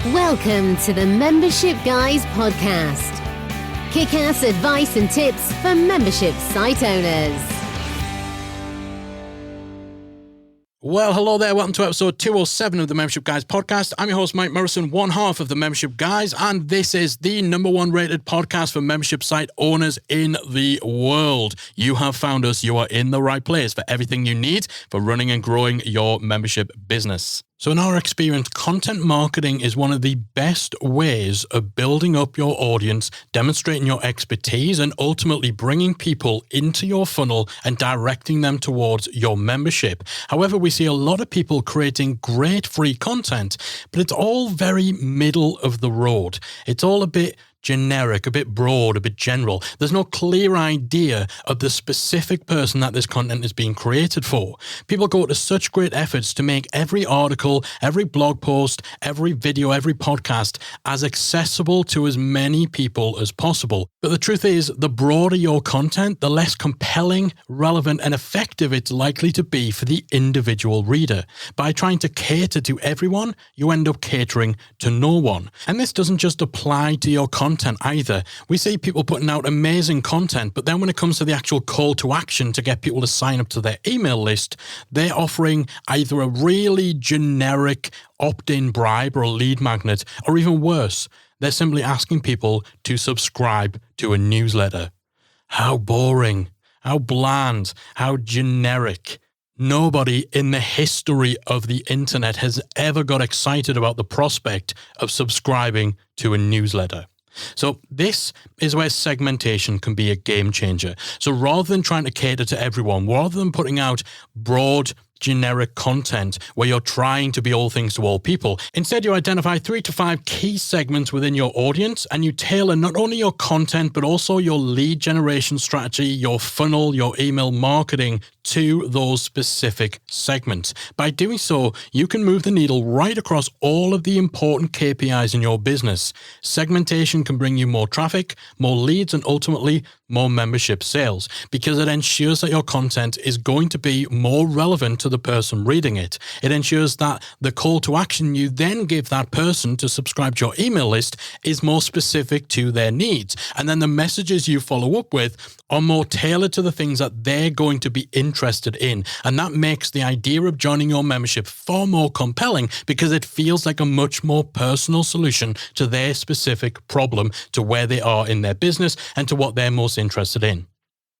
Welcome to the Membership Guys podcast. Kick-ass advice and tips for membership site owners. Well, hello there. Welcome to episode 207 of the Membership Guys podcast. I'm your host, Mike Morrison, one half of the Membership Guys, and this is the number one rated podcast for membership site owners in the world. You have found us. You are in the right place for everything you need for running and growing your membership business. So in our experience, content marketing is one of the best ways of building up your audience, demonstrating your expertise, and ultimately bringing people into your funnel and directing them towards your membership. However, we see a lot of people creating great free content, but it's all very middle of the road. It's all a bit generic, a bit broad, a bit general. There's no clear idea of the specific person that this content is being created for. People go to such great efforts to make every article, every blog post, every video, every podcast as accessible to as many people as possible. But the truth is, the broader your content, the less compelling, relevant, and effective it's likely to be for the individual reader. By trying to cater to everyone, you end up catering to no one. And this doesn't just apply to your content either. We see people putting out amazing content, but then when it comes to the actual call to action to get people to sign up to their email list, they're offering either a really generic opt-in bribe or a lead magnet, or even worse, they're simply asking people to subscribe to a newsletter. How boring, how bland, how generic. Nobody in the history of the internet has ever got excited about the prospect of subscribing to a newsletter. So this is where segmentation can be a game changer. So rather than trying to cater to everyone, rather than putting out broad, generic content where you're trying to be all things to all people, instead you identify 3 to 5 key segments within your audience and you tailor not only your content but also your lead generation strategy, your funnel, your email marketing to those specific segments. By doing so, you can move the needle right across all of the important KPIs in your business. Segmentation can bring you more traffic, more leads, and ultimately more membership sales because it ensures that your content is going to be more relevant to the person reading it. It ensures that the call to action you then give that person to subscribe to your email list is more specific to their needs. And then the messages you follow up with are more tailored to the things that they're going to be interested in. And that makes the idea of joining your membership far more compelling because it feels like a much more personal solution to their specific problem, to where they are in their business and to what they're most interested in.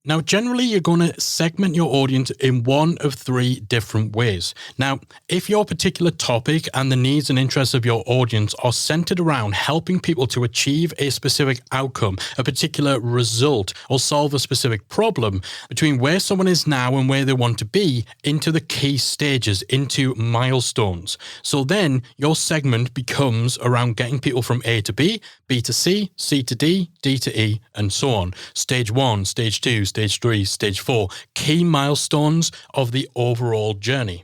Now, generally, you're going to segment your audience in one of 3 different ways. Now, if your particular topic and the needs and interests of your audience are centered around helping people to achieve a specific outcome, a particular result, or solve a specific problem between where someone is now and where they want to be into the key stages, into milestones. So then your segment becomes around getting people from A to B, B to C, C to D, D to E, and so on. Stage 1, stage 2, stage 3, stage 4, key milestones of the overall journey.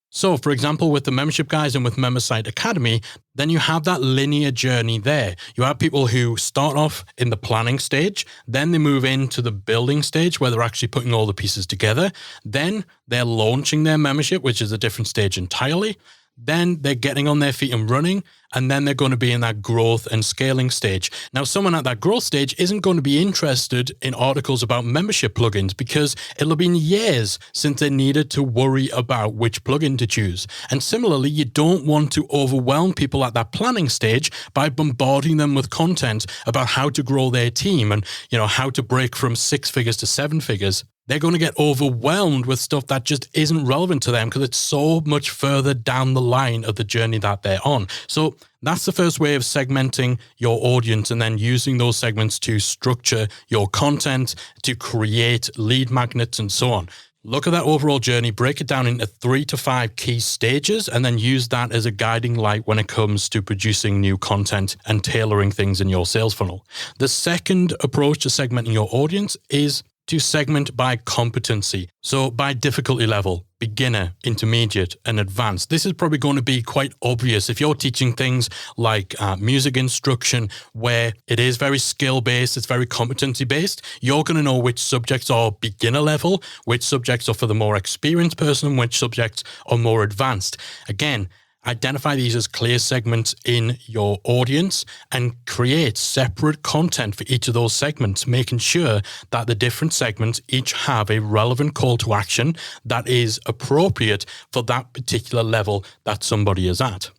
So, for example, with the Membership Guys and with Member Site Academy, then you have that linear journey there. You have people who start off in the planning stage, then they move into the building stage where they're actually putting all the pieces together. Then they're launching their membership, which is a different stage entirely. Then they're getting on their feet and running, and then they're going to be in that growth and scaling stage. Now, someone at that growth stage isn't going to be interested in articles about membership plugins because it'll have been years since they needed to worry about which plugin to choose. And similarly, you don't want to overwhelm people at that planning stage by bombarding them with content about how to grow their team and, how to break from 6 figures to 7 figures. They're going to get overwhelmed with stuff that just isn't relevant to them because it's so much further down the line of the journey that they're on. So that's the first way of segmenting your audience and then using those segments to structure your content, to create lead magnets and so on. Look at that overall journey, break it down into 3 to 5 key stages, and then use that as a guiding light when it comes to producing new content and tailoring things in your sales funnel. The second approach to segmenting your audience is to segment by competency. So by difficulty level, beginner, intermediate, and advanced. This is probably going to be quite obvious if you're teaching things like music instruction, where it is very skill-based, it's very competency-based. You're going to know which subjects are beginner level, which subjects are for the more experienced person, and which subjects are more advanced. Again, Identify these as clear segments in your audience and create separate content for each of those segments, making sure that the different segments each have a relevant call to action that is appropriate for that particular level that somebody is at.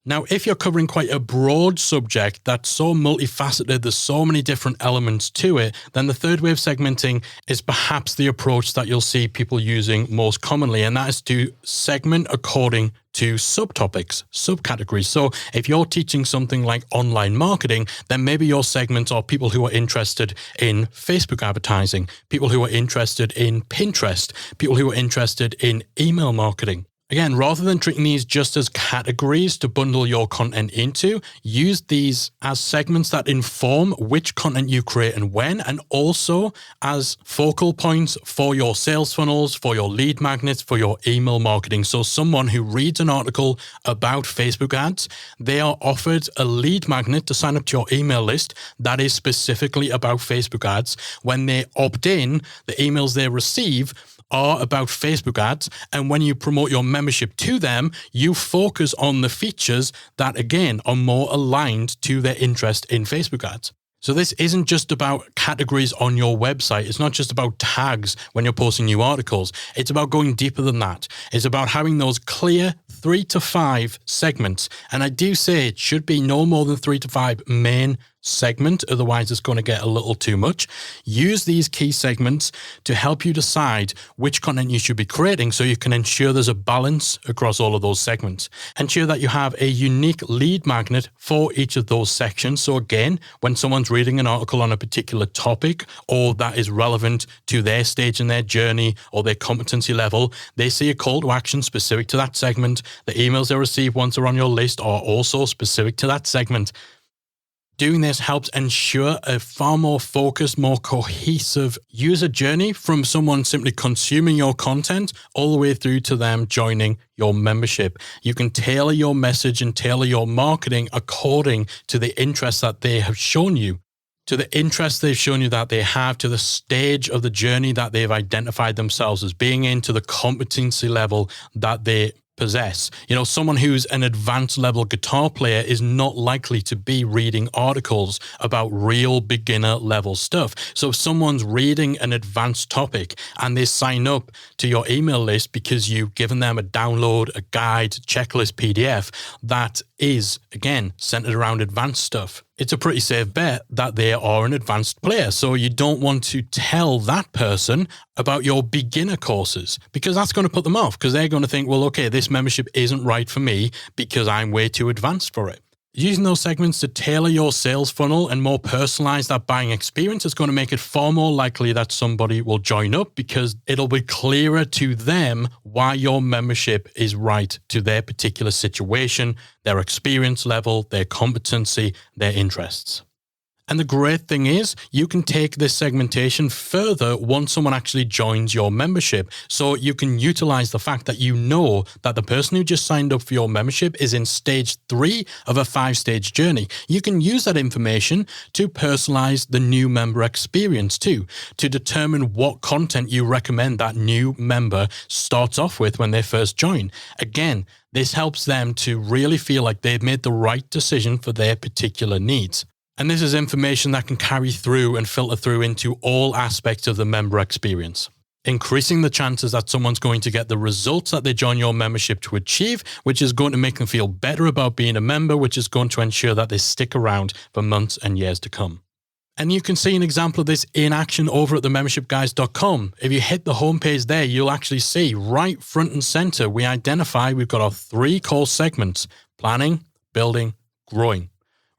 Now, if you're covering quite a broad subject that's so multifaceted, there's so many different elements to it, then the third way of segmenting is perhaps the approach that you'll see people using most commonly, and that is to segment according to subtopics, subcategories. So if you're teaching something like online marketing, then maybe your segments are people who are interested in Facebook advertising, people who are interested in Pinterest, people who are interested in email marketing. Again, rather than treating these just as categories to bundle your content into, use these as segments that inform which content you create and when, and also as focal points for your sales funnels, for your lead magnets, for your email marketing. So someone who reads an article about Facebook ads, they are offered a lead magnet to sign up to your email list that is specifically about Facebook ads. When they opt in, the emails they receive are about Facebook ads. And when you promote your membership to them, you focus on the features that, again, are more aligned to their interest in Facebook ads. So this isn't just about categories on your website. It's not just about tags when you're posting new articles. It's about going deeper than that. It's about having those clear 3 to 5 segments. And I do say it should be no more than 3 to 5 main segment, otherwise it's going to get a little too much. Use these key segments to help you decide which content you should be creating so you can ensure there's a balance across all of those segments. Ensure that you have a unique lead magnet for each of those sections. So again, when someone's reading an article on a particular topic or that is relevant to their stage in their journey or their competency level, they see a call to action specific to that segment. The emails they receive once they're on your list are also specific to that segment. Doing this helps ensure a far more focused, more cohesive user journey from someone simply consuming your content all the way through to them joining your membership. You can tailor your message and tailor your marketing according to the interest that they have shown you, to the interest they've shown you that they have, to the stage of the journey that they've identified themselves as being in, to the competency level that they possess. You know, someone who's an advanced level guitar player is not likely to be reading articles about real beginner level stuff. So if someone's reading an advanced topic and they sign up to your email list because you've given them a download, a guide, checklist PDF that is, again, centered around advanced stuff, it's a pretty safe bet that they are an advanced player. So you don't want to tell that person about your beginner courses because that's going to put them off because they're going to think, well, okay, this membership isn't right for me because I'm way too advanced for it. Using those segments to tailor your sales funnel and more personalize that buying experience is going to make it far more likely that somebody will join up because it'll be clearer to them why your membership is right to their particular situation, their experience level, their competency, their interests. And the great thing is you can take this segmentation further once someone actually joins your membership. So you can utilize the fact that you know that the person who just signed up for your membership is in stage 3 of a 5-stage journey. You can use that information to personalize the new member experience too, to determine what content you recommend that new member starts off with when they first join. Again, this helps them to really feel like they've made the right decision for their particular needs. And this is information that can carry through and filter through into all aspects of the member experience, increasing the chances that someone's going to get the results that they join your membership to achieve, which is going to make them feel better about being a member, which is going to ensure that they stick around for months and years to come. And you can see an example of this in action over at themembershipguys.com. If you hit the homepage there, you'll actually see right front and center, we've got our 3 core segments: planning, building, growing.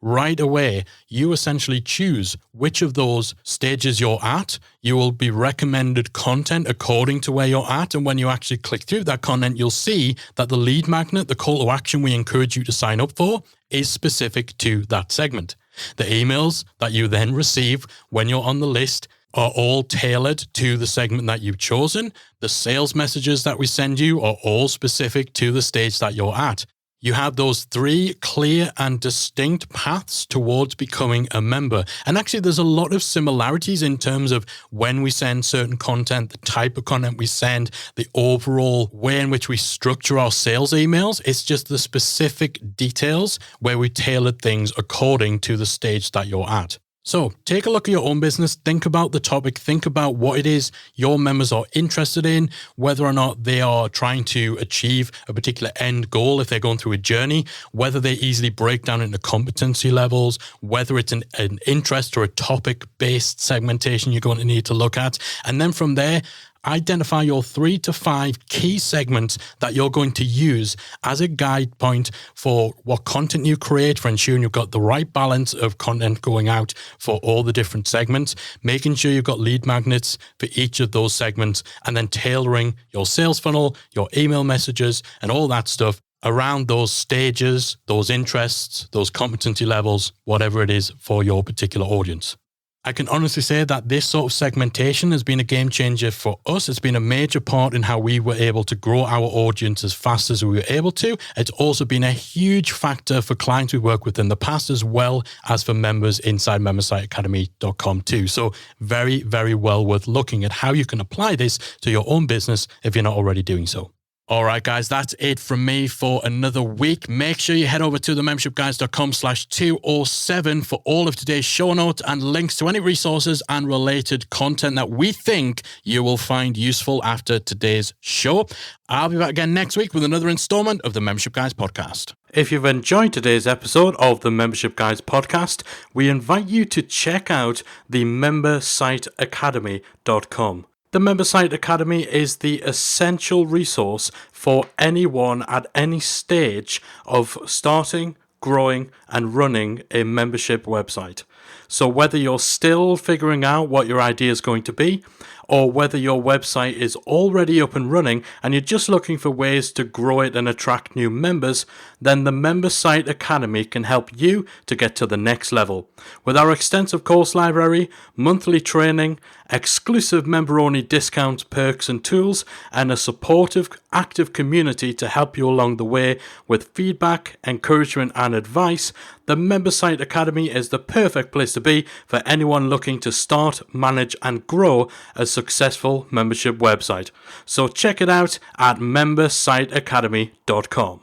Right away, you essentially choose which of those stages you're at. You will be recommended content according to where you're at. And when you actually click through that content, you'll see that the lead magnet, the call to action we encourage you to sign up for, is specific to that segment. The emails that you then receive when you're on the list are all tailored to the segment that you've chosen. The sales messages that we send you are all specific to the stage that you're at. You have those 3 clear and distinct paths towards becoming a member. And actually, there's a lot of similarities in terms of when we send certain content, the type of content we send, the overall way in which we structure our sales emails. It's just the specific details where we tailored things according to the stage that you're at. So take a look at your own business, think about the topic, think about what it is your members are interested in, whether or not they are trying to achieve a particular end goal, if they're going through a journey, whether they easily break down into competency levels, whether it's an interest or a topic-based segmentation you're going to need to look at. And then from there, identify your 3 to 5 key segments that you're going to use as a guide point for what content you create, for ensuring you've got the right balance of content going out for all the different segments, making sure you've got lead magnets for each of those segments, and then tailoring your sales funnel, your email messages, and all that stuff around those stages, those interests, those competency levels, whatever it is for your particular audience. I can honestly say that this sort of segmentation has been a game changer for us. It's been a major part in how we were able to grow our audience as fast as we were able to. It's also been a huge factor for clients we work with in the past, as well as for members inside membersiteacademy.com too. So very, very well worth looking at how you can apply this to your own business if you're not already doing so. All right, guys, that's it from me for another week. Make sure you head over to themembershipguys.com/207 for all of today's show notes and links to any resources and related content that we think you will find useful after today's show. I'll be back again next week with another installment of the Membership Guys podcast. If you've enjoyed today's episode of the Membership Guys podcast, we invite you to check out the membersiteacademy.com. The Membersite Academy is the essential resource for anyone at any stage of starting, growing, and running a membership website. So whether you're still figuring out what your idea is going to be, or whether your website is already up and running and you're just looking for ways to grow it and attract new members, then the Membersite Academy can help you to get to the next level. With our extensive course library, monthly training, exclusive member-only discounts, perks and tools, and a supportive, active community to help you along the way with feedback, encouragement and advice, the Membersite Academy is the perfect place to be for anyone looking to start, manage and grow a successful membership website. So check it out at membersiteacademy.com.